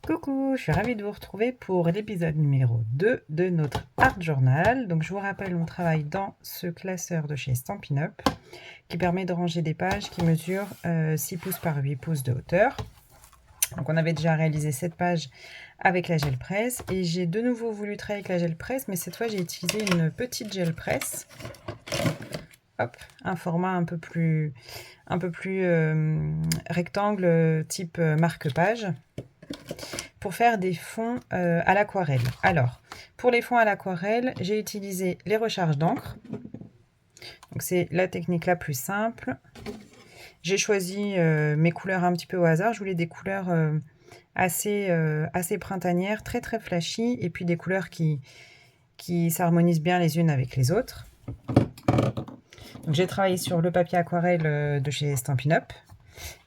Coucou, je suis ravie de vous retrouver pour l'épisode numéro 2 de notre Art Journal. Donc je vous rappelle, on travaille dans ce classeur de chez Stampin' Up qui permet de ranger des pages qui mesurent 6 pouces par 8 pouces de hauteur. Donc on avait déjà réalisé cette page avec la gel presse et j'ai de nouveau voulu travailler avec la gel presse, mais cette fois j'ai utilisé une petite gel presse. Hop, un format un peu plus rectangle type marque-page, pour faire des fonds à l'aquarelle. Alors, pour les fonds à l'aquarelle, j'ai utilisé les recharges d'encre. Donc c'est la technique la plus simple. J'ai choisi mes couleurs un petit peu au hasard. Je voulais des couleurs assez printanières, très très flashy, et puis des couleurs qui s'harmonisent bien les unes avec les autres. Donc j'ai travaillé sur le papier aquarelle de chez Stampin' Up.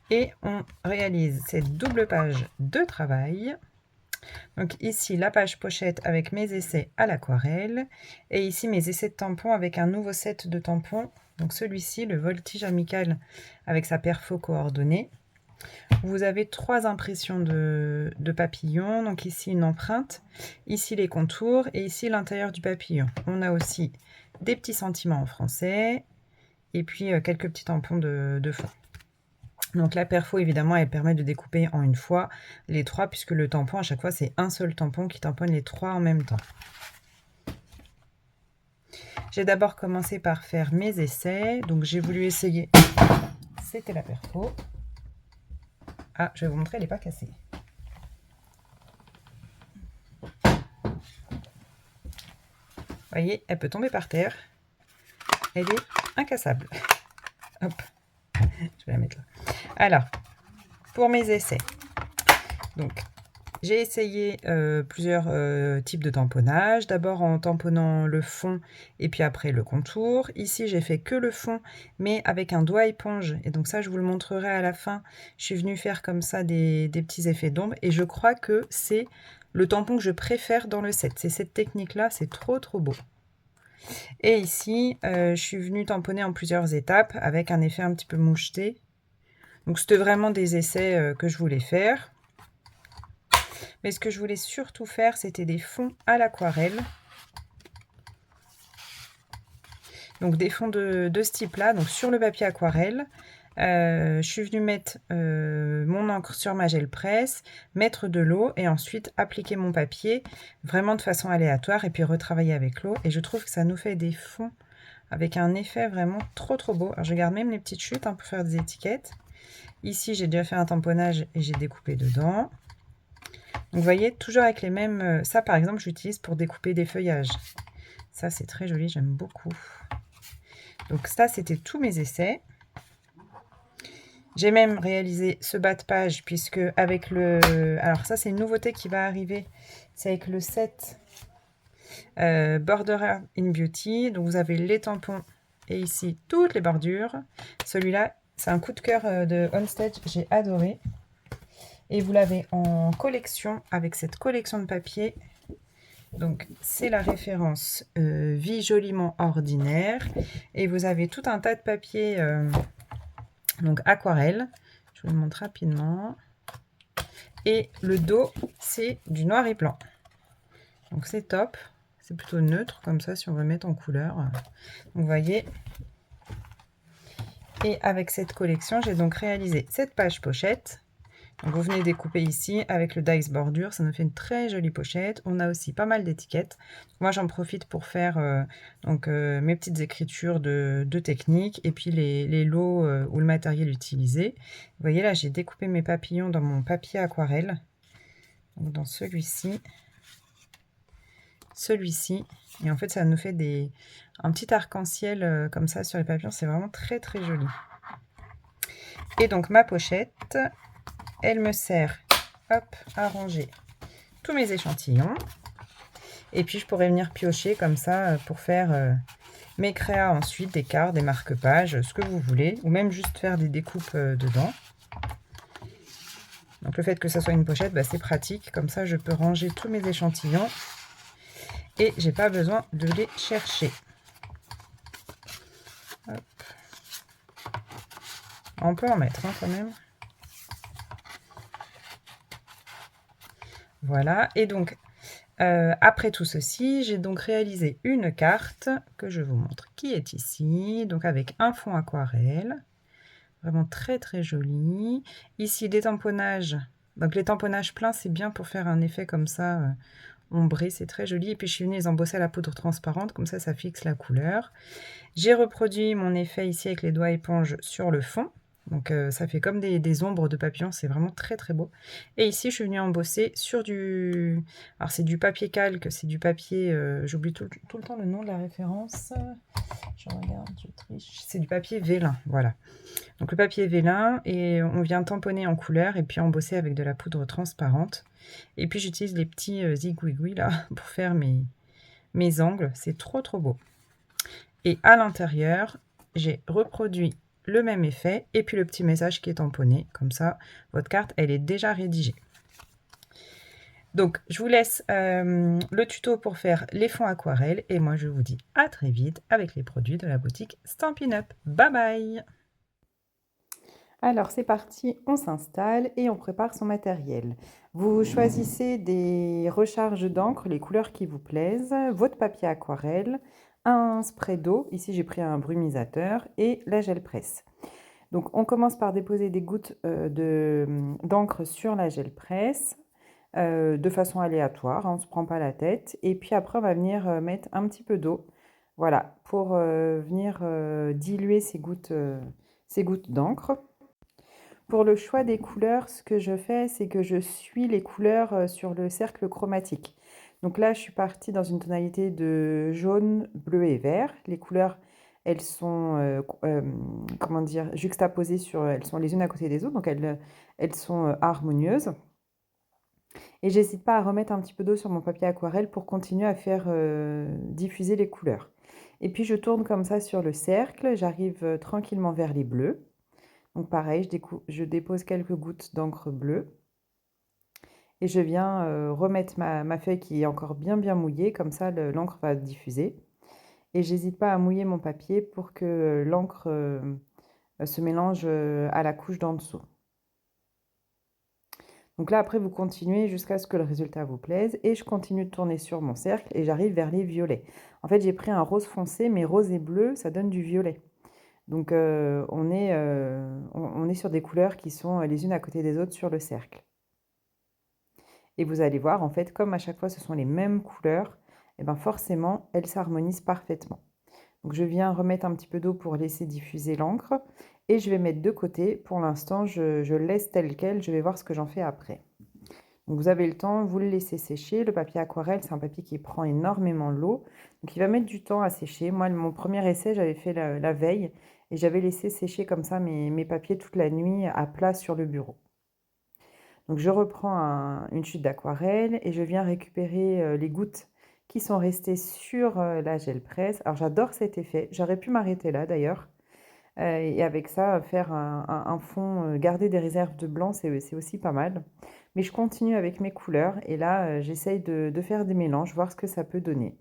Et on réalise cette double page de travail. Donc ici la page pochette avec mes essais à l'aquarelle et ici mes essais de tampons avec un nouveau set de tampons. Donc celui-ci, le voltige amical avec sa perfo coordonnée. Vous avez 3 impressions de papillons. Donc ici une empreinte, ici les contours et ici l'intérieur du papillon. On a aussi des petits sentiments en français et puis quelques petits tampons de fond. Donc la perfo, évidemment, elle permet de découper en une fois les 3, puisque le tampon, à chaque fois, c'est un seul tampon qui tamponne les 3 en même temps. J'ai d'abord commencé par faire mes essais. Donc j'ai voulu essayer. C'était la perfo. Ah, je vais vous montrer, elle n'est pas cassée. Vous voyez, elle peut tomber par terre. Elle est incassable. Hop, je vais la mettre là. Alors, pour mes essais. Donc, j'ai essayé plusieurs types de tamponnage, d'abord en tamponnant le fond et puis après le contour. Ici, j'ai fait que le fond, mais avec un doigt éponge. Et donc ça, je vous le montrerai à la fin. Je suis venue faire comme ça des petits effets d'ombre et je crois que c'est le tampon que je préfère dans le set. C'est cette technique-là, c'est trop trop beau. Et ici, je suis venue tamponner en plusieurs étapes avec un effet un petit peu moucheté. Donc c'était vraiment des essais que je voulais faire. Mais ce que je voulais surtout faire, c'était des fonds à l'aquarelle. Donc des fonds de ce type-là, donc sur le papier aquarelle. Je suis venue mettre mon encre sur ma gel presse, mettre de l'eau et ensuite appliquer mon papier vraiment de façon aléatoire et puis retravailler avec l'eau. Et je trouve que ça nous fait des fonds avec un effet vraiment trop trop beau. Alors je garde même les petites chutes pour faire des étiquettes. Ici, j'ai déjà fait un tamponnage et j'ai découpé dedans. Donc vous voyez, toujours avec les mêmes... Ça, par exemple, j'utilise pour découper des feuillages. Ça, c'est très joli, j'aime beaucoup. Donc ça, c'était tous mes essais. J'ai même réalisé ce bas de page, puisque avec le... Alors ça, c'est une nouveauté qui va arriver. C'est avec le set Borderer in Beauty. Donc vous avez les tampons et ici, toutes les bordures. Celui-là, c'est un coup de cœur de Onstage, j'ai adoré. Et vous l'avez en collection avec cette collection de papier. Donc c'est la référence Vie joliment ordinaire. Et vous avez tout un tas de papiers donc aquarelle. Je vous le montre rapidement. Et le dos, c'est du noir et blanc. Donc c'est top. C'est plutôt neutre comme ça si on veut mettre en couleur. Donc vous voyez. Et avec cette collection, j'ai donc réalisé cette page pochette. Donc vous venez découper ici avec le dice bordure, ça nous fait une très jolie pochette. On a aussi pas mal d'étiquettes. Moi j'en profite pour faire mes petites écritures de technique et puis les lots ou le matériel utilisé. Vous voyez là, j'ai découpé mes papillons dans mon papier aquarelle. Donc dans celui-ci, et en fait ça nous fait un petit arc-en-ciel comme ça sur les papillons. C'est vraiment très très joli. Et donc ma pochette, elle me sert à ranger tous mes échantillons. Et puis je pourrais venir piocher comme ça pour faire mes créas ensuite, des cartes, des marque-pages, ce que vous voulez. Ou même juste faire des découpes dedans. Donc le fait que ça soit une pochette, c'est pratique. Comme ça je peux ranger tous mes échantillons. Et j'ai pas besoin de les chercher. Hop. On peut en mettre quand même. Voilà, et donc après tout ceci, j'ai donc réalisé une carte que je vous montre, qui est ici, donc avec un fond aquarelle, vraiment très très joli. Ici des tamponnages, donc les tamponnages pleins c'est bien pour faire un effet comme ça, ombré, c'est très joli. Et puis je suis venue les embosser à la poudre transparente, comme ça fixe la couleur. J'ai reproduit mon effet ici avec les doigts éponge sur le fond. Donc ça fait comme des ombres de papillons, c'est vraiment très très beau. Et ici, je suis venue embosser sur du... Alors c'est du papier calque, c'est du papier... J'oublie tout le temps le nom de la référence. Je regarde, je triche. C'est du papier vélin, voilà. Donc le papier vélin, et on vient tamponner en couleur et puis embosser avec de la poudre transparente. Et puis j'utilise les petits zigouigouis là pour faire mes angles. C'est trop trop beau. Et à l'intérieur, j'ai reproduit le même effet et puis le petit message qui est tamponné. Comme ça, votre carte, elle est déjà rédigée. Donc, je vous laisse le tuto pour faire les fonds aquarelles et moi, je vous dis à très vite avec les produits de la boutique Stampin' Up. Bye bye! Alors, c'est parti, on s'installe et on prépare son matériel. Vous choisissez des recharges d'encre, les couleurs qui vous plaisent, votre papier aquarelle, un spray d'eau, ici j'ai pris un brumisateur, et la gel presse. Donc on commence par déposer des gouttes d'encre sur la gel presse, de façon aléatoire, hein, on ne se prend pas la tête, et puis après on va venir mettre un petit peu d'eau, voilà, pour venir diluer ces gouttes d'encre. Pour le choix des couleurs, ce que je fais, c'est que je suis les couleurs sur le cercle chromatique. Donc là, je suis partie dans une tonalité de jaune, bleu et vert. Les couleurs, elles sont, comment dire, juxtaposées elles sont les unes à côté des autres, donc elles sont harmonieuses. Et j'hésite pas à remettre un petit peu d'eau sur mon papier aquarelle pour continuer à faire diffuser les couleurs. Et puis je tourne comme ça sur le cercle, j'arrive tranquillement vers les bleus. Donc pareil, je dépose quelques gouttes d'encre bleue et je viens remettre ma feuille qui est encore bien mouillée, comme ça l'encre va diffuser. Et j'hésite pas à mouiller mon papier pour que l'encre se mélange à la couche d'en dessous. Donc là, après, vous continuez jusqu'à ce que le résultat vous plaise. Et je continue de tourner sur mon cercle et j'arrive vers les violets. En fait, j'ai pris un rose foncé, mais rose et bleu, ça donne du violet. Donc on est sur des couleurs qui sont les unes à côté des autres sur le cercle. Et vous allez voir, en fait, comme à chaque fois ce sont les mêmes couleurs, et ben forcément, elles s'harmonisent parfaitement. Donc je viens remettre un petit peu d'eau pour laisser diffuser l'encre et je vais mettre de côté. Pour l'instant, je le laisse tel quel, je vais voir ce que j'en fais après. Donc vous avez le temps, vous le laissez sécher. Le papier aquarelle, c'est un papier qui prend énormément l'eau, donc il va mettre du temps à sécher. Moi, mon premier essai, j'avais fait la veille et j'avais laissé sécher comme ça mes papiers toute la nuit à plat sur le bureau. Donc je reprends une chute d'aquarelle et je viens récupérer les gouttes qui sont restées sur la gel presse. Alors j'adore cet effet, j'aurais pu m'arrêter là d'ailleurs. Et avec ça, faire un fond, garder des réserves de blanc, c'est aussi pas mal. Mais je continue avec mes couleurs et là, j'essaye de faire des mélanges, voir ce que ça peut donner.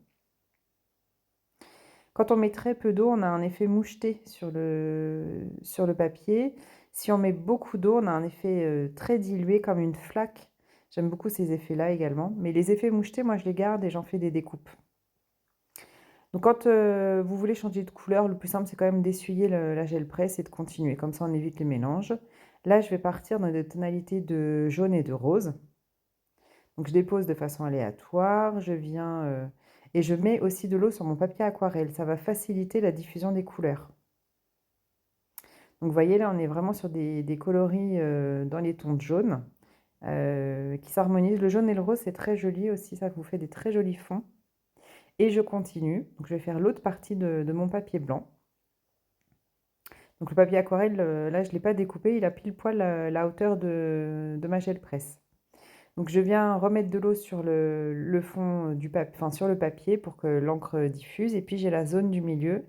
Quand on met très peu d'eau, on a un effet moucheté sur le papier. Si on met beaucoup d'eau, on a un effet très dilué comme une flaque. J'aime beaucoup ces effets-là également. Mais les effets mouchetés, moi, je les garde et j'en fais des découpes. Donc quand vous voulez changer de couleur, le plus simple, c'est quand même d'essuyer la gel presse et de continuer. Comme ça, on évite les mélanges. Là, je vais partir dans des tonalités de jaune et de rose. Donc je dépose de façon aléatoire, je viens et je mets aussi de l'eau sur mon papier aquarelle. Ça va faciliter la diffusion des couleurs. Donc vous voyez là, on est vraiment sur des coloris dans les tons de jaune qui s'harmonisent. Le jaune et le rose, c'est très joli aussi, ça vous fait des très jolis fonds. Et je continue, donc je vais faire l'autre partie de mon papier blanc. Donc le papier aquarelle, là je ne l'ai pas découpé, il a pile poil la hauteur de ma gel presse. Donc je viens remettre de l'eau sur le fond du papier, enfin sur le papier pour que l'encre diffuse. Et puis j'ai la zone du milieu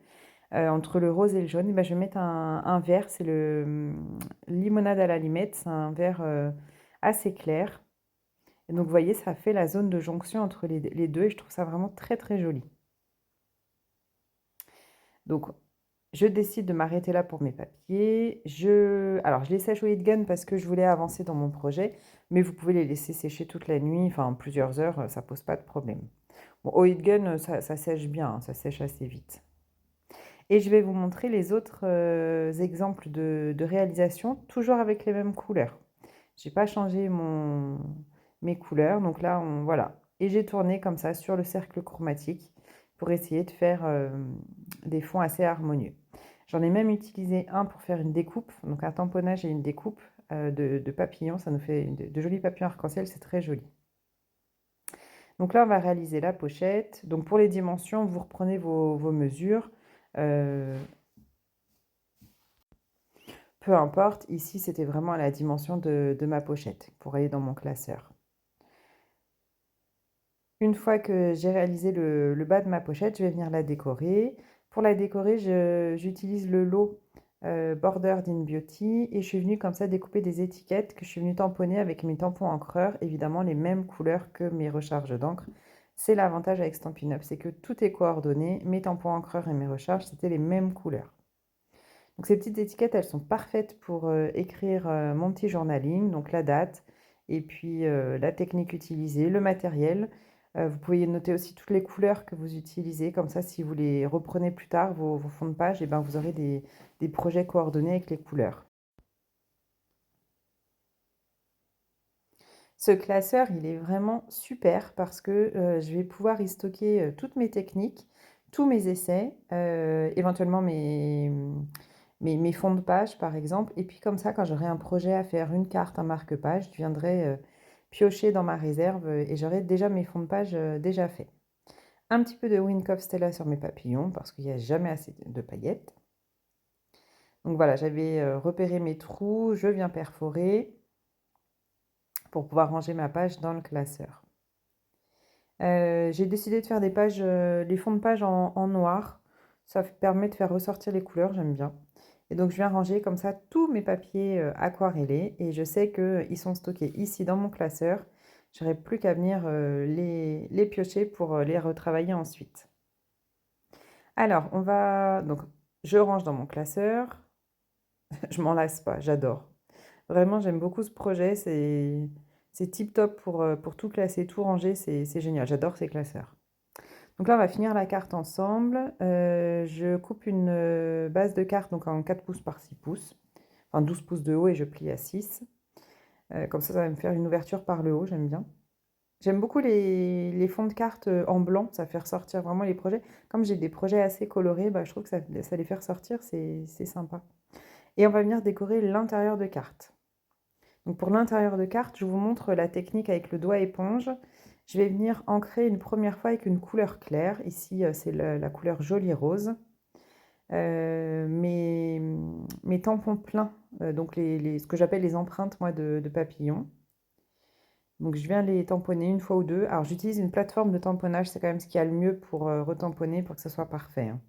entre le rose et le jaune. Et ben, je vais mettre un vert, c'est le limonade à la limette, c'est un vert assez clair. Et donc vous voyez, ça fait la zone de jonction entre les deux et je trouve ça vraiment très très joli. Donc je décide de m'arrêter là pour mes papiers. Alors, je les sèche au heat gun parce que je voulais avancer dans mon projet, mais vous pouvez les laisser sécher toute la nuit, enfin plusieurs heures, ça pose pas de problème. Bon, au heat gun, ça sèche bien, hein, ça sèche assez vite. Et je vais vous montrer les autres exemples de réalisation, toujours avec les mêmes couleurs. J'ai pas changé mes couleurs, donc là, voilà. Et j'ai tourné comme ça sur le cercle chromatique pour essayer de faire des fonds assez harmonieux. J'en ai même utilisé un pour faire une découpe, donc un tamponnage et une découpe de papillons. Ça nous fait de jolis papillons arc-en-ciel, c'est très joli. Donc là, on va réaliser la pochette. Donc pour les dimensions, vous reprenez vos mesures. Peu importe, ici, c'était vraiment à la dimension de ma pochette pour aller dans mon classeur. Une fois que j'ai réalisé le bas de ma pochette, je vais venir la décorer. Pour la décorer, j'utilise le lot Border d'InBeauty et je suis venue comme ça découper des étiquettes que je suis venue tamponner avec mes tampons encreurs, évidemment les mêmes couleurs que mes recharges d'encre. C'est l'avantage avec Stampin' Up, c'est que tout est coordonné, mes tampons encreurs et mes recharges, c'était les mêmes couleurs. Donc ces petites étiquettes, elles sont parfaites pour écrire mon petit journaling, donc la date, et puis la technique utilisée, le matériel. Vous pouvez noter aussi toutes les couleurs que vous utilisez, comme ça si vous les reprenez plus tard, vos fonds de page, et ben, vous aurez des projets coordonnés avec les couleurs. Ce classeur, il est vraiment super parce que je vais pouvoir y stocker toutes mes techniques, tous mes essais, éventuellement mes fonds de page, par exemple. Et puis comme ça, quand j'aurai un projet à faire, une carte, un marque-page, je viendrai piocher dans ma réserve et j'aurai déjà mes fonds de page déjà faits. Un petit peu de Whincoff Stella sur mes papillons parce qu'il n'y a jamais assez de paillettes. Donc voilà, j'avais repéré mes trous, je viens perforer pour pouvoir ranger ma page dans le classeur. J'ai décidé de faire des pages, les fonds de page en noir. Ça permet de faire ressortir les couleurs, j'aime bien. Et donc je viens ranger comme ça tous mes papiers aquarellés et je sais qu'ils sont stockés ici dans mon classeur. J'aurai plus qu'à venir les piocher pour les retravailler ensuite. Alors, donc, je range dans mon classeur. Je m'en lasse pas, j'adore. Vraiment, j'aime beaucoup ce projet. C'est tip top pour tout classer, tout ranger. C'est génial. J'adore ces classeurs. Donc là, on va finir la carte ensemble. Je coupe une base de carte donc en 4 pouces par 6 pouces. Enfin 12 pouces de haut et je plie à 6. Comme ça va me faire une ouverture par le haut. J'aime bien. J'aime beaucoup les fonds de cartes en blanc. Ça fait ressortir vraiment les projets. Comme j'ai des projets assez colorés, bah, je trouve que ça les fait ressortir. C'est sympa. Et on va venir décorer l'intérieur de carte. Donc pour l'intérieur de carte, je vous montre la technique avec le doigt éponge. Je vais venir ancrer une première fois avec une couleur claire. Ici, c'est la couleur jolie rose. Mes tampons pleins, donc ce que j'appelle les empreintes moi, de papillons. Donc je viens les tamponner une fois ou deux. Alors j'utilise une plateforme de tamponnage, c'est quand même ce qu'il y a le mieux pour retamponner pour que ça soit parfait, hein.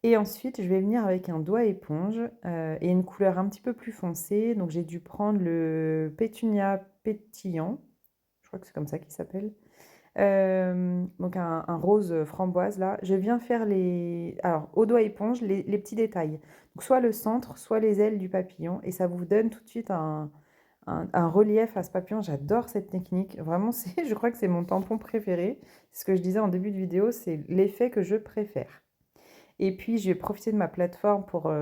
Et ensuite, je vais venir avec un doigt éponge et une couleur un petit peu plus foncée. Donc j'ai dû prendre le pétunia pétillant, je crois que c'est comme ça qu'il s'appelle. Donc un rose framboise là. Je viens faire alors au doigt éponge, les petits détails. Donc soit le centre, soit les ailes du papillon. Et ça vous donne tout de suite un relief à ce papillon. J'adore cette technique. Vraiment, je crois que c'est mon tampon préféré. C'est ce que je disais en début de vidéo, c'est l'effet que je préfère. Et puis, je vais profiter de ma plateforme pour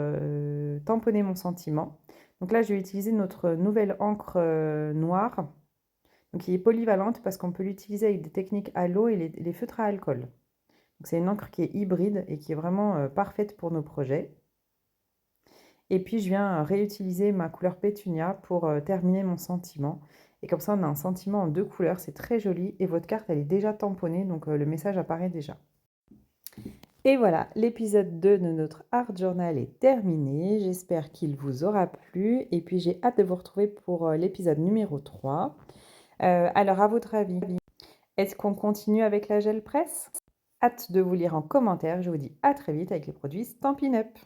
tamponner mon sentiment. Donc là, je vais utiliser notre nouvelle encre noire, donc qui est polyvalente parce qu'on peut l'utiliser avec des techniques à l'eau et les feutres à alcool. Donc c'est une encre qui est hybride et qui est vraiment parfaite pour nos projets. Et puis, je viens réutiliser ma couleur pétunia pour terminer mon sentiment. Et comme ça, on a un sentiment en 2 couleurs, c'est très joli. Et votre carte, elle est déjà tamponnée, donc le message apparaît déjà. Et voilà, l'épisode 2 de notre Art Journal est terminé. J'espère qu'il vous aura plu. Et puis, j'ai hâte de vous retrouver pour l'épisode numéro 3. Alors, à votre avis, est-ce qu'on continue avec la gel presse? Hâte de vous lire en commentaire. Je vous dis à très vite avec les produits Stampin' Up!